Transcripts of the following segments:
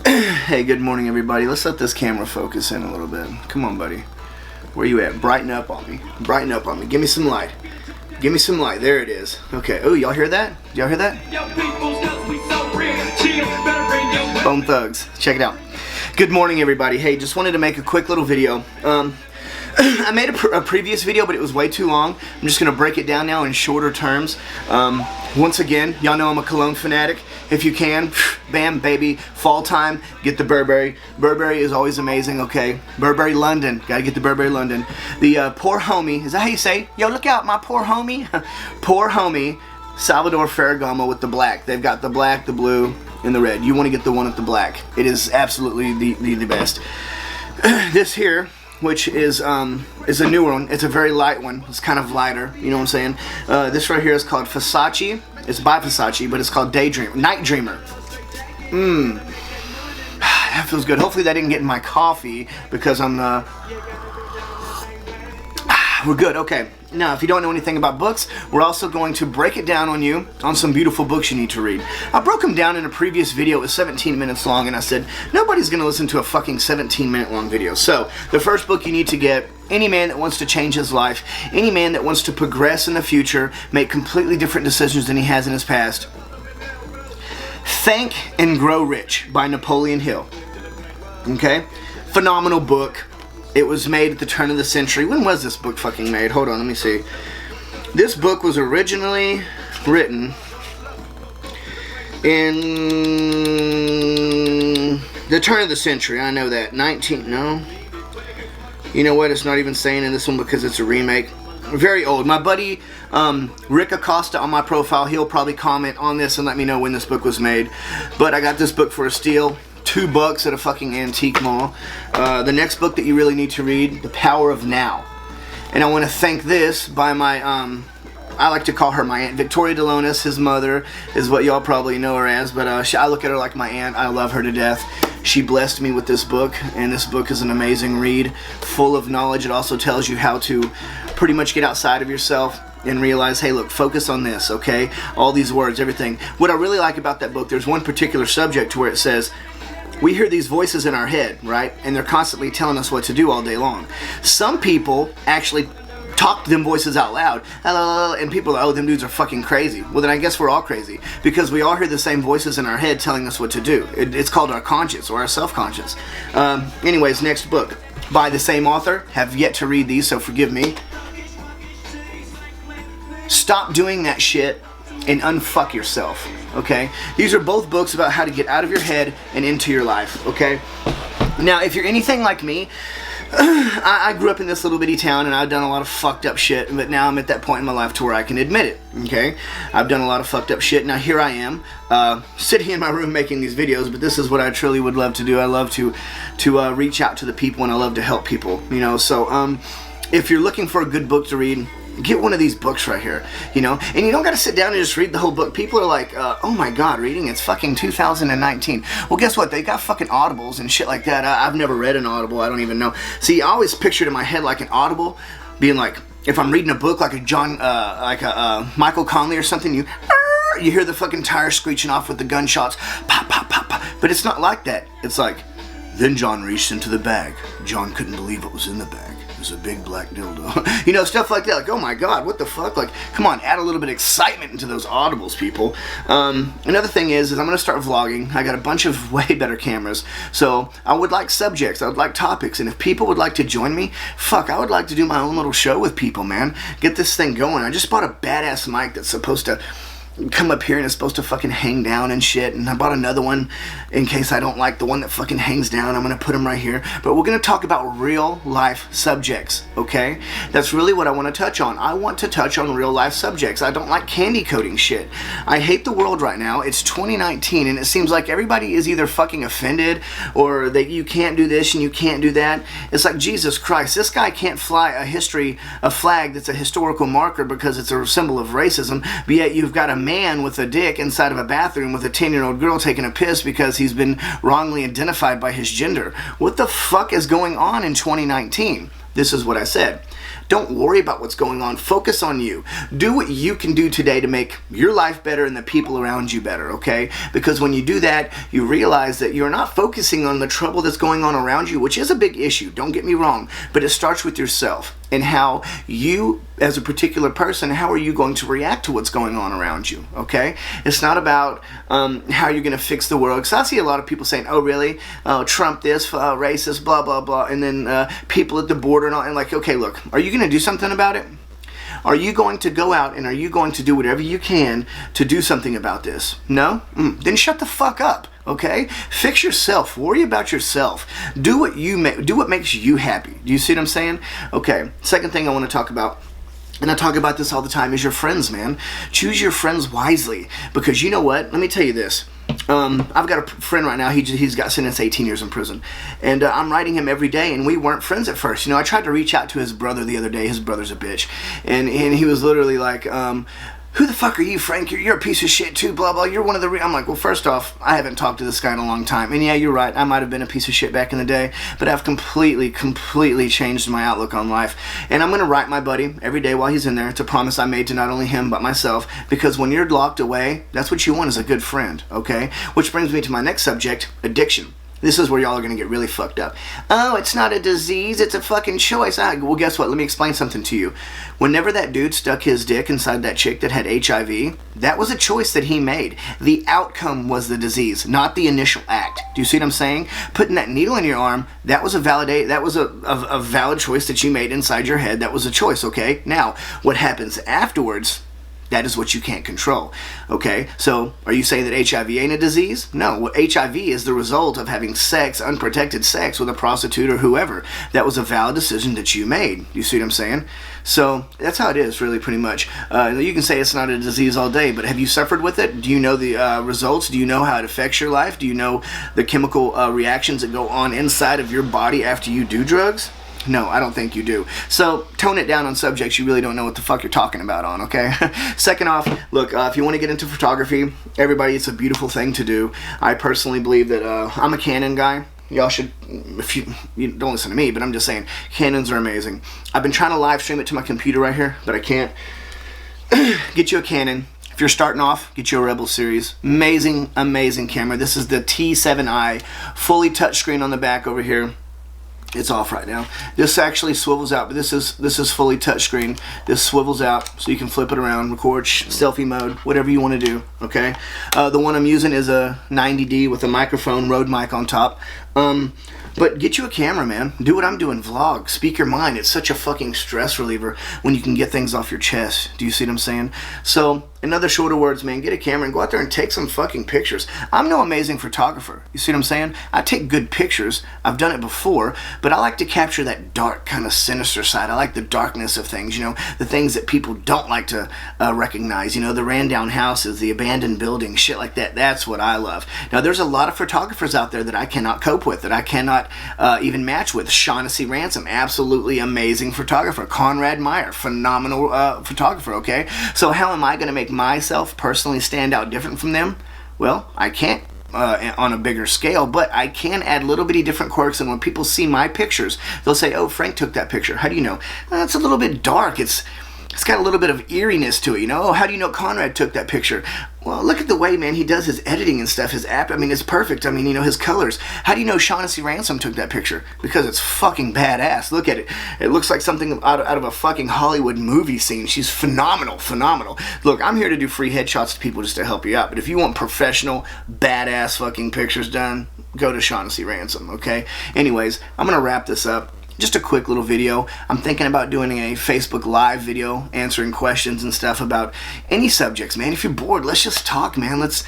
Hey, good morning, everybody. Let's let this camera focus in a little bit. Come on, buddy. Where you at? Brighten up on me. Brighten up on me. Give me some light. Give me some light. There it is. Okay. Oh, y'all hear that? Y'all hear that? Bone Thugs. Check it out. Good morning, everybody. Hey, just wanted to make a quick little video. I made a previous video, but it was way too long. I'm just going to break it down now in shorter terms. Once again, y'all know I'm a cologne fanatic. If you can, bam, baby, fall time, get the Burberry. Burberry is always amazing, okay? Burberry London. Got to get the Burberry London. The poor homie, is that how you say? Yo, look out, my poor homie. Poor homie, Salvador Ferragamo with the black. They've got the black, the blue, and the red. You want to get the one with the black. It is absolutely the best. This here, which is a newer one. It's a very light one. It's kind of lighter, you know what I'm saying? This right here is called Versace. It's by Versace, but it's called Night Dreamer. That feels good. Hopefully that didn't get in my coffee because I'm we're good. Okay. Now, if you don't know anything about books, we're also going to break it down on you on some beautiful books you need to read. I broke them down in a previous video. It was 17 minutes long, and I said, nobody's going to listen to a fucking 17-minute long video. So, the first book you need to get, any man that wants to change his life, any man that wants to progress in the future, make completely different decisions than he has in his past. Think and Grow Rich by Napoleon Hill. Okay? Phenomenal book. It was made at the turn of the century. When was this book fucking made? Hold on, let me see. This book was originally written in the turn of the century. I know that. No. You know what? It's not even saying in this one because it's a remake. Very old. My buddy Rick Acosta on my profile, he'll probably comment on this and let me know when this book was made. But I got this book for a steal. $2 at a fucking antique mall. The next book that you really need to read, The Power of Now. And I want to thank this by my, I like to call her my Aunt Victoria Delonis. His mother is what y'all probably know her as, but I look at her like my aunt. I love her to death. She blessed me with this book, and this book is an amazing read, full of knowledge. It also tells you how to pretty much get outside of yourself and realize, hey, look, focus on this, okay? All these words, everything. What I really like about that book, there's one particular subject to where it says, we hear these voices in our head, right? And they're constantly telling us what to do all day long. Some people actually talk to them voices out loud, and people are, oh, them dudes are fucking crazy. Well, then I guess we're all crazy because we all hear the same voices in our head telling us what to do. It's called our conscious or our self-conscious. Anyways, next book by the same author. Have yet to read these, so forgive me. Stop Doing That Shit and Unfuck Yourself, okay? These are both books about how to get out of your head and into your life, okay? Now, if you're anything like me, I grew up in this little bitty town and I've done a lot of fucked up shit, but now I'm at that point in my life to where I can admit it, okay? I've done a lot of fucked up shit. Now here I am, sitting in my room making these videos, but this is what I truly would love to do. I love to reach out to the people, and I love to help people, you know? So, if you're looking for a good book to read, get one of these books right here, you know? And you don't gotta sit down and just read the whole book. People are like, oh my god, reading, it's fucking 2019. Well, guess what? They got fucking Audibles and shit like that. I've never read an Audible. I don't even know. See, I always pictured in my head like an Audible being like, if I'm reading a book like a Michael Conley or something, you hear the fucking tires screeching off with the gunshots, pop, pop, pop, pop. But it's not like that. It's like, then John reached into the bag. John couldn't believe what was in the bag. It was a big black dildo. You know, stuff like that. Like, oh my god, what the fuck? Like, come on, add a little bit of excitement into those Audibles, people. Another thing is I'm going to start vlogging. I got a bunch of way better cameras. So, I would like subjects. I would like topics. And if people would like to join me, fuck, I would like to do my own little show with people, man. Get this thing going. I just bought a badass mic that's supposed to come up here and it's supposed to fucking hang down and shit, and I bought another one in case I don't like the one that fucking hangs down. I'm gonna put them right here, but we're gonna talk about real life subjects, okay? That's really what I want to touch on. I want to touch on real life subjects. I don't like candy coating shit. I hate the world right now. It's 2019 and it seems like everybody is either fucking offended or that you can't do this and you can't do that. It's like, Jesus Christ, this guy can't fly a flag that's a historical marker because it's a symbol of racism, but yet you've got a man with a dick inside of a bathroom with a 10-year-old girl taking a piss because he's been wrongly identified by his gender. What the fuck is going on in 2019? This is what I said. Don't worry about what's going on. Focus on you. Do what you can do today to make your life better and the people around you better, okay? Because when you do that, you realize that you're not focusing on the trouble that's going on around you, which is a big issue, don't get me wrong, but it starts with yourself and how you, as a particular person, how are you going to react to what's going on around you, okay? It's not about how you're going to fix the world, because I see a lot of people saying, oh, really? Trump this, racist, blah, blah, blah, and then people at the border and all, and like, okay, look, are you going to do something about it? Are you going to go out and are you going to do whatever you can to do something about this? No? Then shut the fuck up, okay? Fix yourself. Worry about yourself. Do what makes you happy. Do you see what I'm saying? Okay, second thing I want to talk about, and I talk about this all the time, is your friends, man. Choose your friends wisely, because you know what? Let me tell you this. I've got a friend right now, he's got sentenced 18 years in prison, and I'm writing him every day, and we weren't friends at first. You know, I tried to reach out to his brother the other day. His brother's a bitch, and he was literally like, who the fuck are you, Frank? You're a piece of shit too, blah, blah. You're one of the I'm like, well, first off, I haven't talked to this guy in a long time. And yeah, you're right. I might have been a piece of shit back in the day, but I've completely changed my outlook on life. And I'm going to write my buddy every day while he's in there. It's a promise I made to not only him, but myself. Because when you're locked away, that's what you want is a good friend, okay? Which brings me to my next subject, addiction. This is where y'all are going to get really fucked up. Oh, it's not a disease, it's a fucking choice. Well, guess what? Let me explain something to you. Whenever that dude stuck his dick inside that chick that had HIV, that was a choice that he made. The outcome was the disease, not the initial act. Do you see what I'm saying? Putting that needle in your arm, that was a valid choice that you made inside your head. That was a choice, okay? Now, what happens afterwards, that is what you can't control, okay? So, are you saying that HIV ain't a disease? No, what HIV is the result of having sex, unprotected sex with a prostitute or whoever. That was a valid decision that you made. You see what I'm saying? So, that's how it is, really, pretty much. You can say it's not a disease all day, but have you suffered with it? Do you know the results? Do you know how it affects your life? Do you know the chemical reactions that go on inside of your body after you do drugs? No, I don't think you do. So, tone it down on subjects you really don't know what the fuck you're talking about on, okay? Second off, look, if you want to get into photography, everybody, it's a beautiful thing to do. I personally believe that I'm a Canon guy. Y'all should, if you don't listen to me, but I'm just saying, Canons are amazing. I've been trying to live stream it to my computer right here, but I can't. Get you a Canon. If you're starting off, get you a Rebel series. Amazing, amazing camera. This is the T7i, fully touchscreen on the back over here. It's off right now. This actually swivels out, but this is fully touchscreen. This swivels out so you can flip it around, record, selfie mode, whatever you want to do, okay? The one I'm using is a 90D with a microphone, Rode mic on top. But get you a camera, man. Do what I'm doing, vlog, speak your mind. It's such a fucking stress reliever when you can get things off your chest. Do you see what I'm saying? So, in other shorter words, man, get a camera and go out there and take some fucking pictures. I'm no amazing photographer. You see what I'm saying? I take good pictures. I've done it before, but I like to capture that dark, kind of sinister side. I like the darkness of things, you know, the things that people don't like to recognize, you know, the ran down houses, the abandoned buildings, shit like that. That's what I love. Now, there's a lot of photographers out there that I cannot cope with, that I cannot even match with. Shaughnessy Ransom, absolutely amazing photographer. Conrad Meyer, phenomenal photographer, okay? So how am I going to make myself personally stand out different from them? Well, I can't on a bigger scale, but I can add little bitty different quirks, and when people see my pictures, they'll say, oh, Frank took that picture. How do you know? It's a little bit dark. It's got a little bit of eeriness to it, you know? Oh, how do you know Conrad took that picture? Well, look at the way, man, he does his editing and stuff. His app, I mean, it's perfect. I mean, you know, his colors. How do you know Shaughnessy Ransom took that picture? Because it's fucking badass. Look at it. It looks like something out of a fucking Hollywood movie scene. She's phenomenal, phenomenal. Look, I'm here to do free headshots to people just to help you out. But if you want professional, badass fucking pictures done, go to Shaughnessy Ransom, okay? Anyways, I'm going to wrap this up. Just a quick little video. I'm thinking about doing a Facebook Live video answering questions and stuff about any subjects, man. If you're bored, let's just talk, man. Let's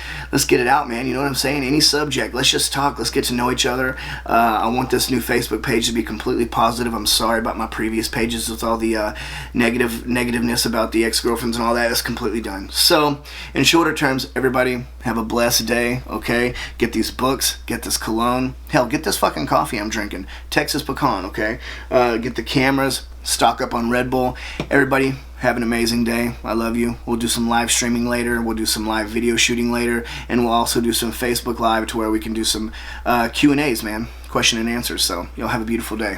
get it out, man. You know what I'm saying? Any subject. Let's just talk. Let's get to know each other. I want this new Facebook page to be completely positive. I'm sorry about my previous pages with all the negativeness about the ex-girlfriends and all that. It's completely done. So, in shorter terms, everybody have a blessed day, okay? Get these books. Get this cologne. Hell, get this fucking coffee I'm drinking. Texas Pecan, okay? Get the cameras, stock up on Red Bull. Everybody, have an amazing day. I love you. We'll do some live streaming later. We'll do some live video shooting later. And we'll also do some Facebook Live to where we can do some Q&As, man. Question and answers. So, you'll have a beautiful day.